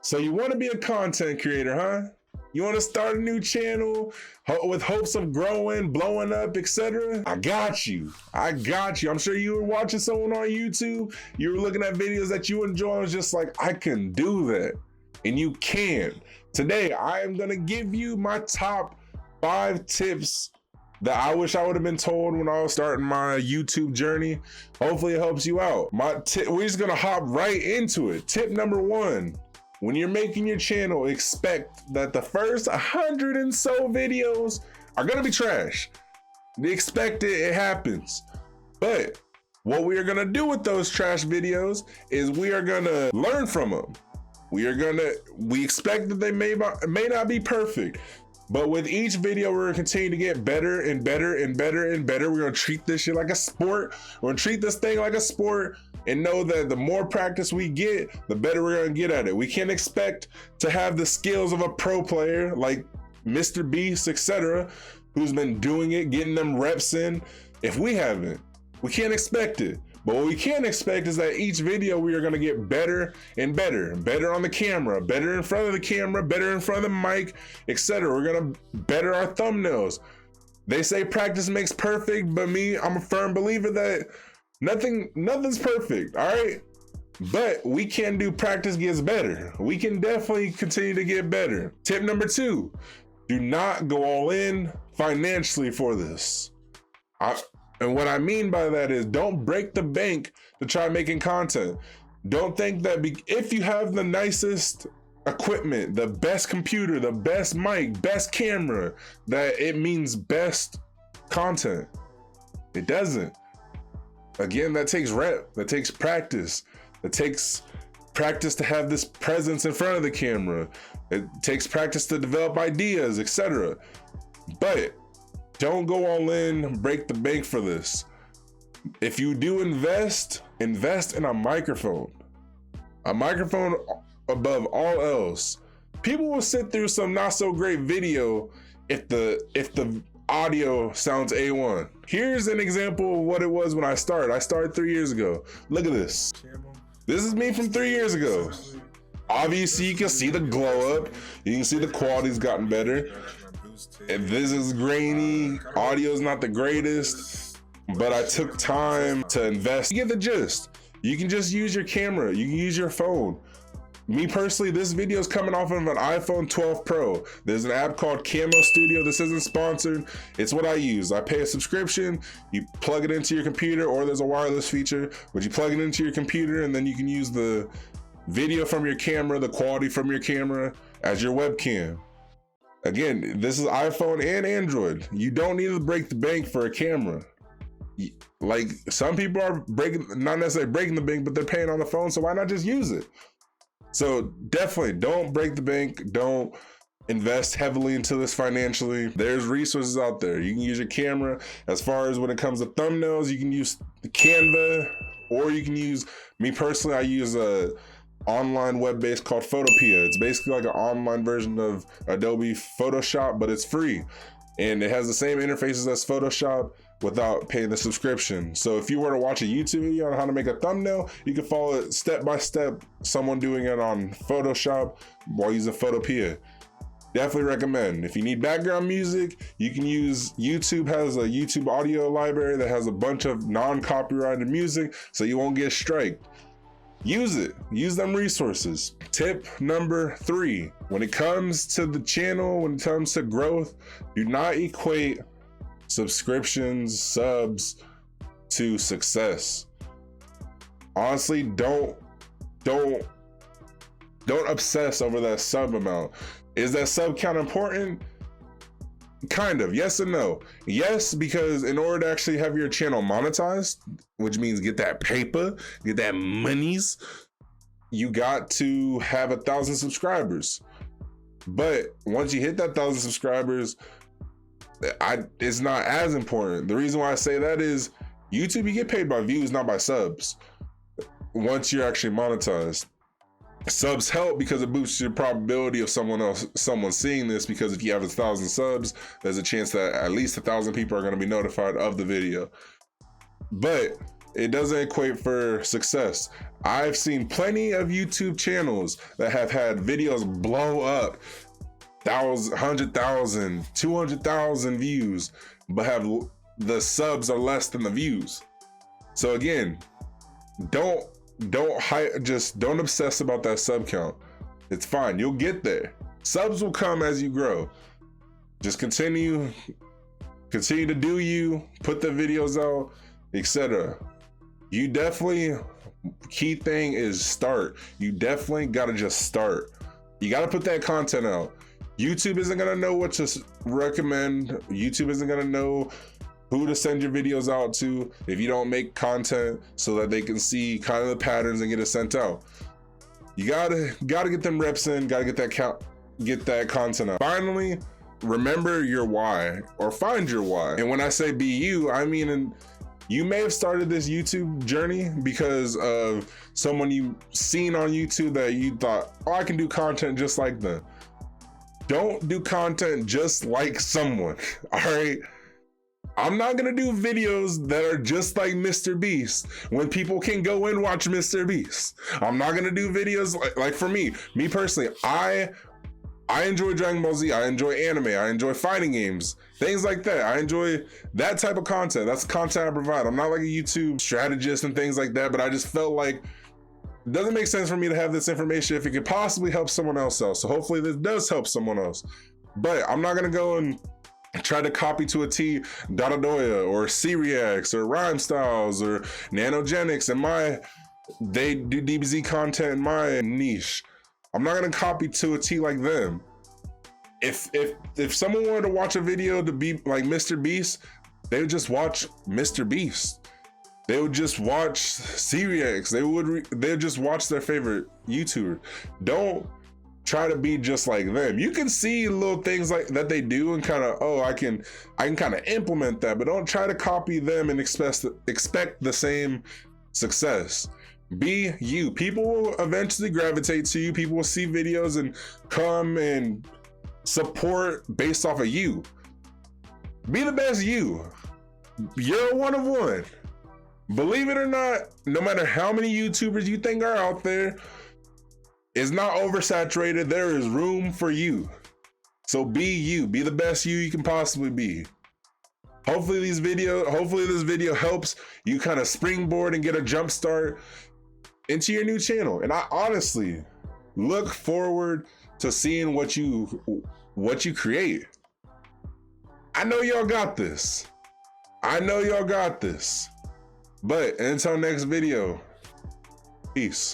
So you want to be a content creator, huh? You want to start a new channel with hopes of growing, blowing up, etc.? I got you. I'm sure you were watching someone on YouTube. You were looking at videos that you enjoy and was just like, I can do that. And you can. Today, I am going to give you my top 5 tips that I wish I would have been told when I was starting my YouTube journey. Hopefully it helps you out. We're just going to hop right into it. Tip number 1. When you're making your channel, expect that the first 100 and so videos are gonna be trash. Expect it, it happens. But what we are gonna do with those trash videos is we are gonna learn from them. We expect that they may not be perfect, but with each video, we're gonna continue to get better and better and better and better. We're gonna treat this shit like a sport. We're gonna treat this thing like a sport and know that the more practice we get, the better we're gonna get at it. We can't expect to have the skills of a pro player like Mr. Beast, etc., who's been doing it, getting them reps in. If we haven't, we can't expect it. But what we can expect is that each video we are gonna get better and better. Better on the camera, better in front of the camera, better in front of the mic, etc. We're gonna better our thumbnails. They say practice makes perfect, but I'm a firm believer that nothing's perfect, all right? But we can do practice gets better. We can definitely continue to get better. Tip number 2, do not go all in financially for this. And what I mean by that is don't break the bank to try making content. Don't think that if you have the nicest equipment, the best computer, the best mic, best camera, that it means best content. It doesn't. Again, that takes rep, that takes practice. It takes practice to have this presence in front of the camera. It takes practice to develop ideas, etc. But don't go all in, break the bank for this. If you do invest in a microphone. A microphone above all else. People will sit through some not so great video if the audio sounds A1. Here's an example of what it was when I started. I started 3 years ago. Look at this. This is me from 3 years ago. Obviously, you can see the glow up. You can see the quality's gotten better. If this is grainy, audio is not the greatest, but I took time to invest. You get the gist. You can just use your camera. You can use your phone. Me personally, this video is coming off of an iPhone 12 Pro. There's an app called Camo Studio. This isn't sponsored. It's what I use. I pay a subscription. You plug it into your computer, or there's a wireless feature, but you plug it into your computer and then you can use the video from your camera, the quality from your camera as your webcam. Again, this is iPhone and Android. You don't need to break the bank for a camera. Like some people are not necessarily breaking the bank, but they're paying on the phone, so why not just use it? So definitely don't break the bank. Don't invest heavily into this financially. There's resources out there. You can use your camera. As far as when it comes to thumbnails, you can use the Canva, or you can use, me personally, I use a online web-based called Photopea. It's basically like an online version of Adobe Photoshop, but it's free. And it has the same interfaces as Photoshop without paying the subscription. So if you were to watch a YouTube video on how to make a thumbnail, you can follow it step by step, someone doing it on Photoshop while using Photopea. Definitely recommend. If you need background music, you can use, YouTube has a YouTube audio library that has a bunch of non-copyrighted music, so you won't get striked. Use it, use them resources. Tip number 3, when it comes to the channel, when it comes to growth, do not equate subscriptions, subs to success. Honestly, don't obsess over that sub amount. Is that sub count important? Kind of, yes and no. Yes, because in order to actually have your channel monetized, which means get that paper, get that monies, you got to have 1,000 subscribers. But once you hit that 1,000 subscribers, it's not as important. The reason why I say that is YouTube, you get paid by views, not by subs. Once you're actually monetized. Subs help because it boosts your probability of someone seeing this, because if you have 1,000 subs, there's a chance that at least 1,000 people are going to be notified of the video. But it doesn't equate for success. I've seen plenty of YouTube channels that have had videos blow up 100,000, 200,000 views, but have the subs are less than the views. So again, don't obsess about that sub count. It's fine, you'll get there. Subs will come as you grow. Just continue to do you, put the videos out, etc. You definitely, key thing is start. You definitely gotta just start. You gotta put that content out. YouTube isn't gonna know what to recommend. YouTube isn't gonna know who to send your videos out to if you don't make content so that they can see kind of the patterns and get it sent out. You gotta get them reps in, gotta get that content out. Finally, remember your why, or find your why. And when I say be you, I mean, you may have started this YouTube journey because of someone you seen on YouTube that you thought, oh, I can do content just like them. Don't do content just like someone, all right? I'm not gonna do videos that are just like Mr. Beast when people can go and watch Mr. Beast. I'm not gonna do videos like for me personally, I enjoy Dragon Ball Z, I enjoy anime, I enjoy fighting games, things like that. I enjoy that type of content. That's the content I provide. I'm not like a YouTube strategist and things like that, but I just felt like it doesn't make sense for me to have this information if it could possibly help someone else out. So hopefully this does help someone else. But I'm not gonna go and try to copy to a T Dododoya or C-Reacts or Rhyme Styles or Nanogenics and they do DBZ content in my niche. I'm not gonna copy to a T like them. If someone wanted to watch a video to be like Mr. Beast, they would just watch Mr. Beast. They would just watch C-Reacts. They would just watch their favorite YouTuber. Don't try to be just like them. You can see little things like that they do and kind of, oh, I can kind of implement that, but don't try to copy them and expect the same success. Be you. People will eventually gravitate to you. People will see videos and come and support based off of you. Be the best you. You're a one of one. Believe it or not, no matter how many YouTubers you think are out there, it's not oversaturated. There is room for you. So be you. Be the best you can possibly be. Hopefully this video helps you kind of springboard and get a jump start into your new channel. And I honestly look forward to seeing what you create. I know y'all got this. But until next video, peace.